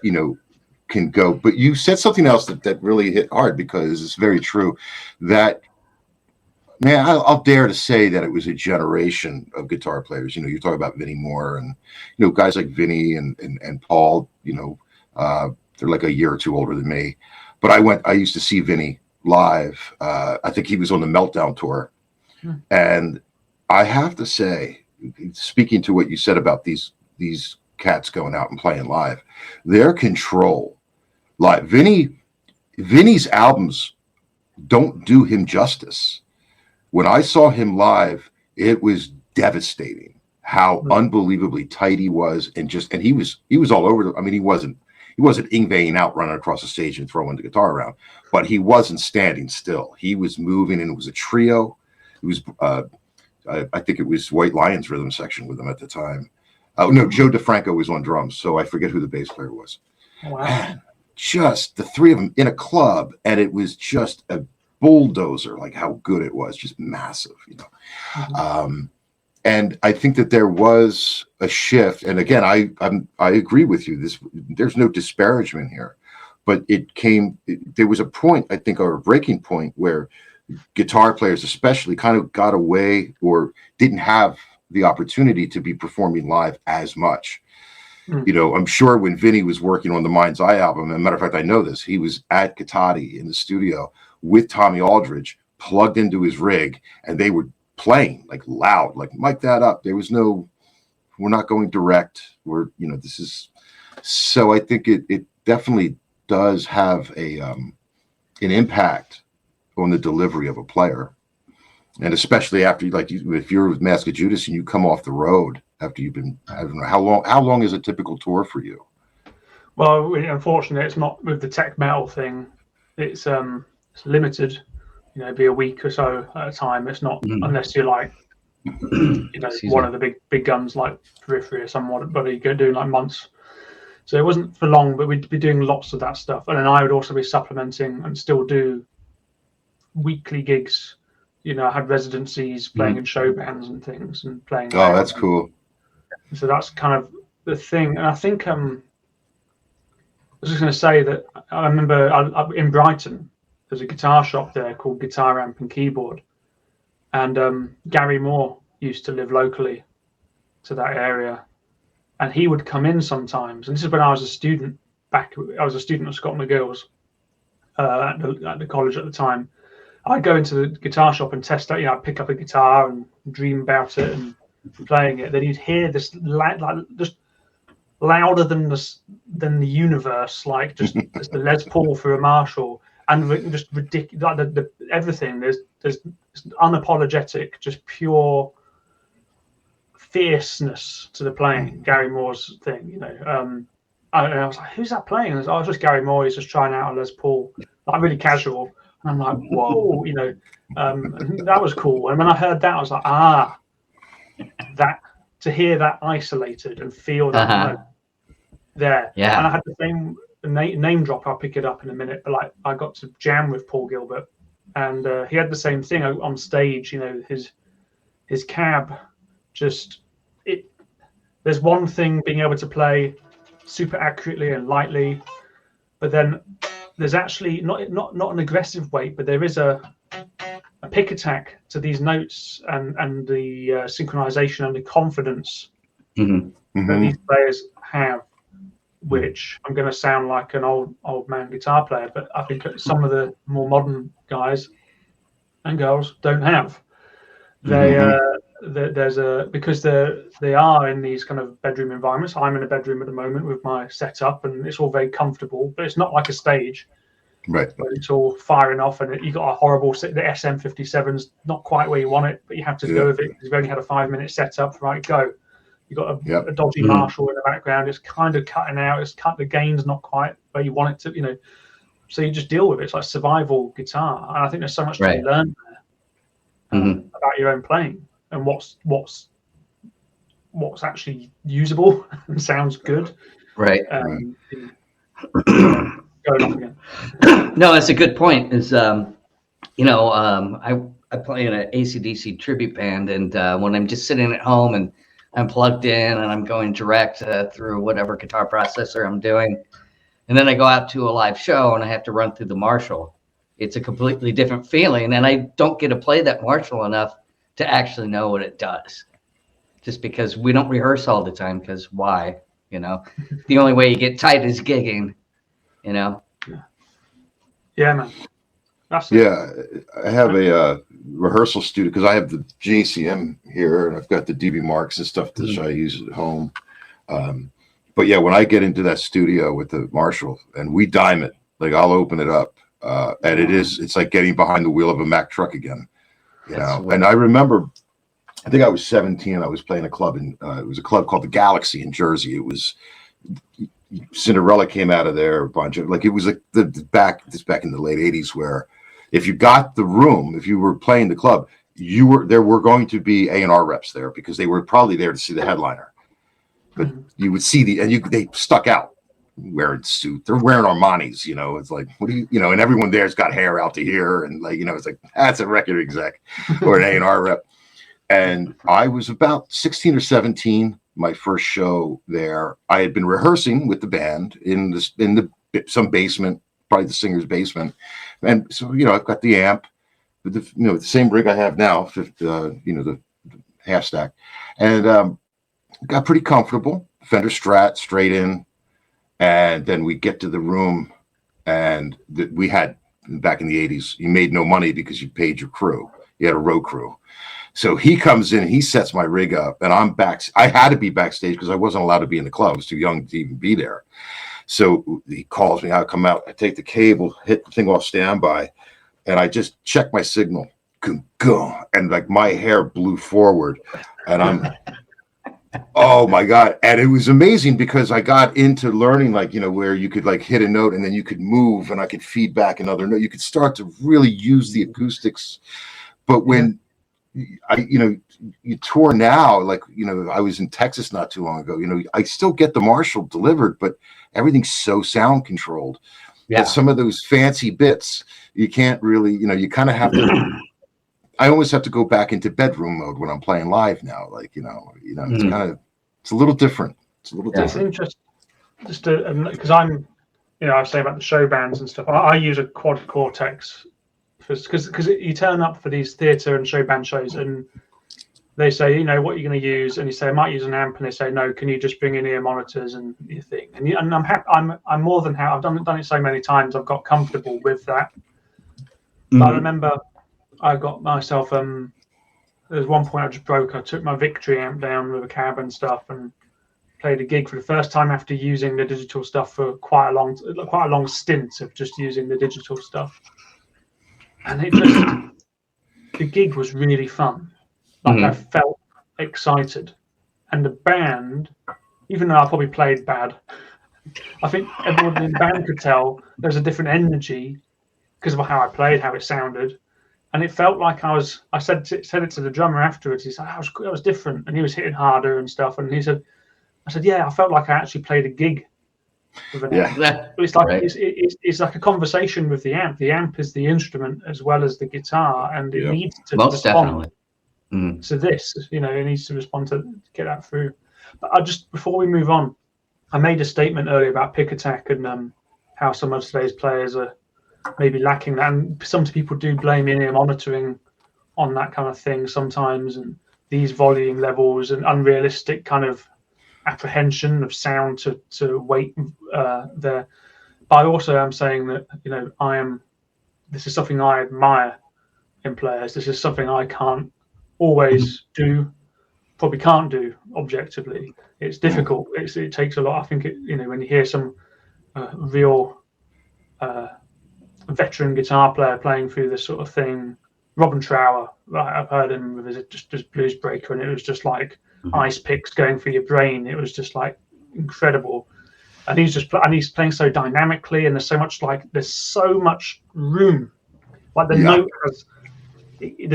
that, can go. But you said something else that really hit hard, because it's very true that, man, I'll dare to say that it was a generation of guitar players. You talk about Vinnie Moore and, guys like Vinnie and Paul, they're like a year or two older than me. But I used to see Vinnie live. I think he was on the Meltdown tour. And I have to say, speaking to what you said about these cats going out and playing live, their control live. Vinnie's albums don't do him justice. When I saw him live, it was devastating how unbelievably tight he was, and he was all over. I mean, he wasn't Yngwie out running across the stage and throwing the guitar around, but he wasn't standing still. He was moving, and it was a trio. It was I think it was White Lion's rhythm section with him at the time. Oh no, Joe DeFranco was on drums, so I forget who the bass player was. Wow. And just the three of them in a club, and it was just a bulldozer, like how good it was, just massive, and I think that there was a shift. And again, I agree with you. There's no disparagement here, but there was a point, I think, or a breaking point where guitar players especially kind of got away or didn't have the opportunity to be performing live as much. I'm sure when Vinnie was working on the Mind's Eye album, as a matter of fact, I know this, he was at Cotati in the studio with Tommy Aldridge plugged into his rig, and they were playing like loud, like mic that up. There was no, we're not going direct. This is, so I think it definitely does have an impact on the delivery of a player. And especially after, if you're with Mask of Judas and you come off the road after you've been, I don't know, how long is a typical tour for you? Well, unfortunately, it's not with the tech metal thing. It's limited, be a week or so at a time. It's not unless you're like, one of the big guns like Periphery or somebody doing like months. So it wasn't for long, but we'd be doing lots of that stuff. And then I would also be supplementing and still do weekly gigs. I had residencies playing in show bands and things and playing. Oh, that's cool. So that's kind of the thing. And I think I was just going to say that I remember in Brighton, there's a guitar shop there called Guitar Amp and Keyboard. And Gary Moore used to live locally to that area. And he would come in sometimes. And this is when I was a student I was a student of Scott McGill's at the college at the time. I'd go into the guitar shop and test out, I'd pick up a guitar and dream about it and playing it. Then you'd hear this just louder than the universe, like just the Les Paul for a Marshall, and just ridiculous. Like the everything. There's unapologetic, just pure fierceness to the playing. Gary Moore's thing, I was like, who's that playing? And I was just Gary Moore. He's just trying out a Les Paul, like really casual. And I'm like, whoa, that was cool. And when I heard that, I was like, that to hear that isolated and feel that there. Yeah. And I had the same name drop. I'll pick it up in a minute. But I got to jam with Paul Gilbert, and he had the same thing on stage. His cab, there's one thing being able to play super accurately and lightly, but then there's actually not an aggressive weight, but there is a pick attack to these notes and the synchronization and the confidence that these players have, which I'm going to sound like an old man guitar player, but I think some of the more modern guys and girls don't have. Because they are in these kind of bedroom environments. I'm in a bedroom at the moment with my setup, and it's all very comfortable, but it's not like a stage. Right. But it's all firing off, and you got a horrible. The SM57's not quite where you want it, but you have to go with it because you've only had a 5-minute setup. Right, go. You got a dodgy Marshall in the background. It's kind of cutting out. The gain's not quite where you want it to. So you just deal with it. It's like survival guitar, and I think there's so much to learn there about your own playing. And what's actually usable and sounds good, right? Going off again. No, that's a good point. I play in an AC/DC tribute band, and when I'm just sitting at home and I'm plugged in and I'm going direct through whatever guitar processor I'm doing. And then I go out to a live show and I have to run through the Marshall. It's a completely different feeling. And I don't get to play that Marshall enough to actually know what it does. Just because we don't rehearse all the time, because why? You know, the only way you get tight is gigging, you know? Yeah, man. That's it. Yeah, I have a rehearsal studio because I have the JCM here and I've got the DB Marks and stuff that I use at home. But yeah, when I get into that studio with the Marshall and we dime it, like I'll open it up, and it's like getting behind the wheel of a Mack truck again, you know. Weird. And I remember, I think I was 17. I was playing a club it was a club called the Galaxy in Jersey. It was Cinderella came out of there, a bunch of it was like back in the late 80s where if you got the room, if you were playing the club, there were going to be A&R reps there because they were probably there to see the headliner. But you would see they stuck out wearing suit. They're wearing Armanis, you know. It's like, what do you know? And everyone there's got hair out to here, and like, you know, it's like that's a record exec or an A&R rep. And I was about 16 or 17. My first show there, I had been rehearsing with the band in some basement, probably the singer's basement, and so you know I've got the amp, the same rig I have now, the half stack, and got pretty comfortable. Fender Strat straight in, and then we get to the room, and we had back in the 80s, you made no money because you paid your crew. You had a row crew. So he comes in, he sets my rig up, and I'm back. I had to be backstage because I wasn't allowed to be in the club. I was too young to even be there. So he calls me. I come out. I take the cable, hit the thing off standby, and I just check my signal. And like my hair blew forward, and I'm, oh my God. And it was amazing because I got into learning, like, you know, where you could like hit a note and then you could move and I could feed back another note. You could start to really use the acoustics. But when you tour now, like, you know, I was in Texas not too long ago, you know, I still get the Marshall delivered, but everything's so sound controlled. Yeah. That some of those fancy bits, you can't really, you know, you kind of have to, I always have to go back into bedroom mode when I'm playing live now. Like, you know, it's kind of, it's a little different. It's a little different. It's interesting just because I'm, you know, I was saying about the show bands and stuff. I use a quad Cortex because you turn up for these theatre and show band shows and they say, you know, what you're going to use, and you say I might use an amp, and they say no, can you just bring in ear monitors and your thing? And I'm happy. I'm more than happy. I've done it so many times. I've got comfortable with that. But I remember I got myself there was one point I just broke. I took my Victory amp down with a cab and stuff and played a gig for the first time after using the digital stuff for quite a long stint of just using the digital stuff. And it just the gig was really fun. Like I felt excited, and the band, even though I probably played bad, I think everyone in the band could tell there's a different energy because of how I played, how it sounded, and it felt like I said it to the drummer afterwards. He said, "I was different," and he was hitting harder and stuff. And I said, "Yeah, I felt like I actually played a gig." Yeah, it's like it's like a conversation with the amp. The amp is the instrument as well as the guitar, and it needs to respond. So this, you know, it needs to respond to get that through. But before we move on, I made a statement earlier about pick attack and how some of today's players are maybe lacking that, and some people do blame in-ear monitoring on that kind of thing sometimes, and these volume levels and unrealistic kind of apprehension of sound to weight there. But I also am saying that, you know, this is something I admire in players. This is something I can't always do, probably can't do objectively. It's difficult. It takes a lot. I think you know, when you hear some real veteran guitar player playing through this sort of thing, Robin Trower, I've heard him with his just Blues Breaker, and it was just like ice picks going through your brain. It was just like incredible. And he's playing so dynamically, and there's so much room. Like the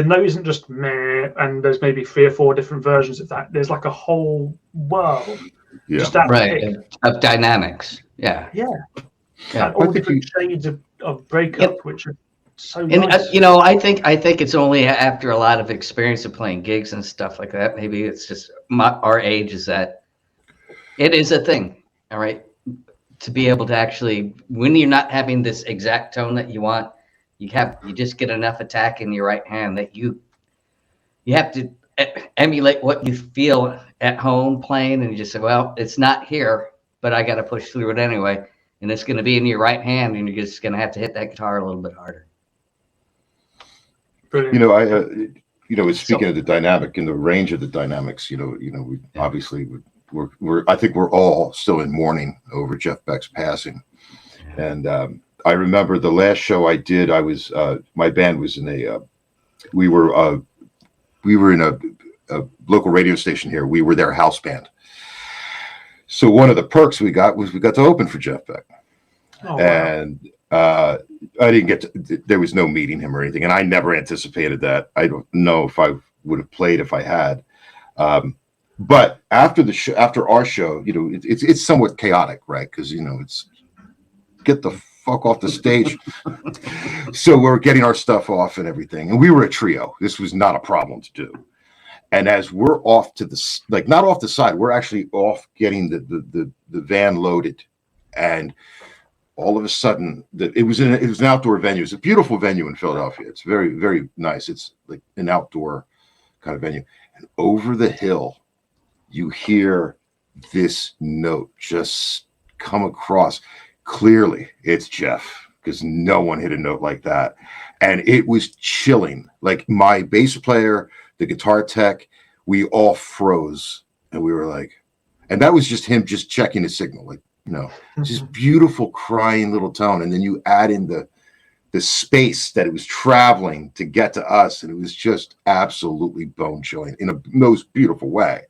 note isn't just meh, and there's maybe 3 or 4 different versions of that. There's like a whole world, just that of dynamics. Yeah. And all different shades of breakup, which are so And nice. I think it's only after a lot of experience of playing gigs and stuff like that. Maybe it's just our age is that it is a thing. All right, to be able to actually, when you're not having this exact tone that you want, you just get enough attack in your right hand that you have to emulate what you feel at home playing, and you just say, well, it's not here, but I got to push through it anyway, and it's going to be in your right hand, and you're just going to have to hit that guitar a little bit harder. Brilliant. You know, speaking of the dynamic and the range of the dynamics, we obviously I think we're all still in mourning over Jeff Beck's passing. And I remember the last show I did, I was my band was in we were in a local radio station here. We were their house band. So one of the perks we got was we got to open for Jeff Beck. Oh, wow. And I didn't there was no meeting him or anything, and I never anticipated that. I don't know if I would have played if I had. But after our show, it's somewhat chaotic, right? Because it's get the fuck off the stage. So we're getting our stuff off and everything, and we were a trio. This was not a problem to do. And as we're off to the not off the side, we're actually off getting the van loaded, and all of a sudden, it was an outdoor venue. It's a beautiful venue in Philadelphia. It's very, very nice. It's like an outdoor kind of venue, and over the hill, you hear this note just come across. Clearly, it's Jeff, because no one hit a note like that. And it was chilling. Like my bass player, the guitar tech, we all froze. And we were like, and that was just him just checking the signal. Like, just beautiful crying little tone. And then you add in the space that it was traveling to get to us. And it was just absolutely bone chilling in a most beautiful way.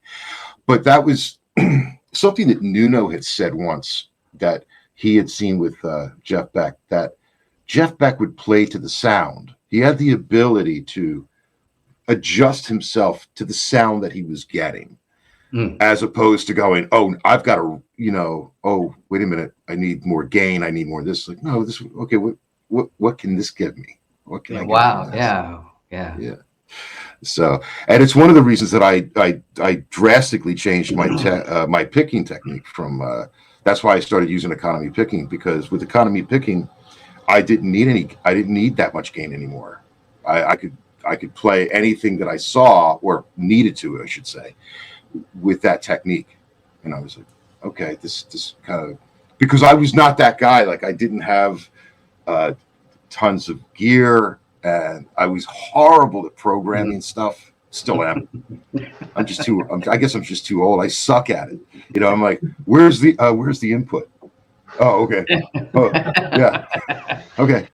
But that was something that Nuno had said once, that he had seen with Jeff Beck, that Jeff Beck would play to the sound. He had the ability to adjust himself to the sound that he was getting, as opposed to going, oh, I've got to, oh, wait a minute, I need more gain, I need more of this. Like, no, this, okay, what can this give me? What can I get? Wow, yeah. So, and it's one of the reasons that I drastically changed my my picking technique from. That's why I started using economy picking, because with economy picking, I didn't need that much gain anymore. I could play anything that I saw or needed to, I should say, with that technique. And I was like, okay, this kind of, because I was not that guy. Like, I didn't have tons of gear, and I was horrible at programming stuff. Still am. I guess I'm just too old. I suck at it. I'm like, where's the input? Oh, okay. Oh, yeah. Okay.